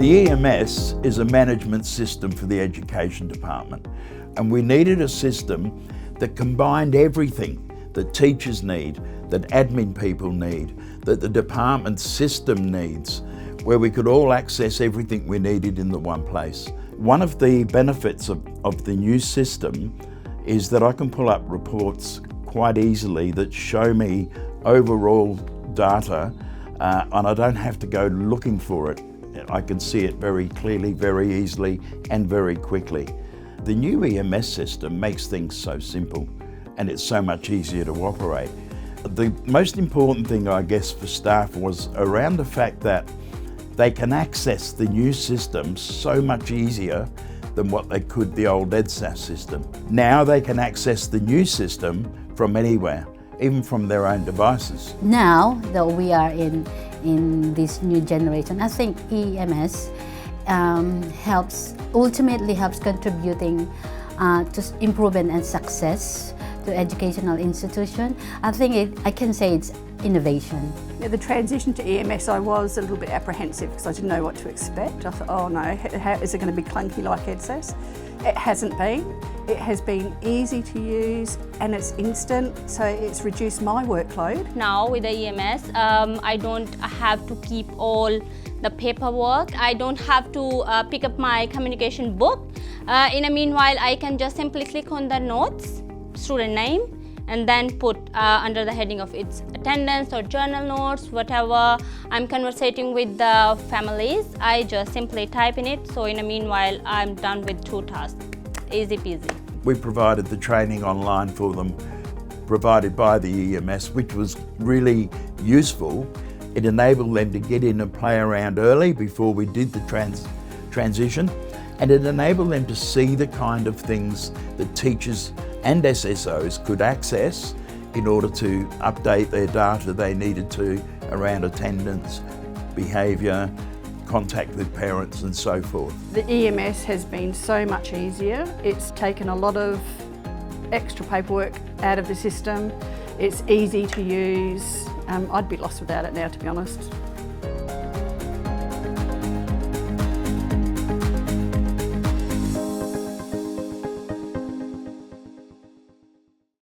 The EMS is a management system for the education department, and we needed a system that combined everything that teachers need, that admin people need, that the department system needs, where we could all access everything we needed in the one place. One of the benefits of the new system is that I can pull up reports quite easily that show me overall data, and I don't have to go looking for it. I can see it very clearly, very easily, and very quickly. The new EMS system makes things so simple, and it's so much easier to operate. The most important thing, I guess, for staff was around the fact that they can access the new system so much easier than what they could the old EDSAS system. Now they can access the new system from anywhere, even from their own devices. Now that we are in this new generation, I think EMS ultimately helps contributing to improvement and success to educational institution. I think I can say it's innovation. Yeah, the transition to EMS, I was a little bit apprehensive because I didn't know what to expect. I thought, oh no, is it going to be clunky like EDSAS? It hasn't been. It has been easy to use and it's instant, so it's reduced my workload. Now with the EMS, I don't have to keep all the paperwork. I don't have to pick up my communication book. In the meanwhile, I can just simply click on the notes, student name, and then put under the heading of its attendance or journal notes, whatever I'm conversating with the families, I just simply type in it. So in the meanwhile, I'm done with 2 tasks. Easy peasy. We provided the training online for them, provided by the EMS, which was really useful. It enabled them to get in and play around early before we did the transition, and it enabled them to see the kind of things that teachers and SSOs could access in order to update their data they needed to around attendance, behaviour, contact with parents and so forth. The EMS has been so much easier. It's taken a lot of extra paperwork out of the system. It's easy to use. I'd be lost without it now, to be honest.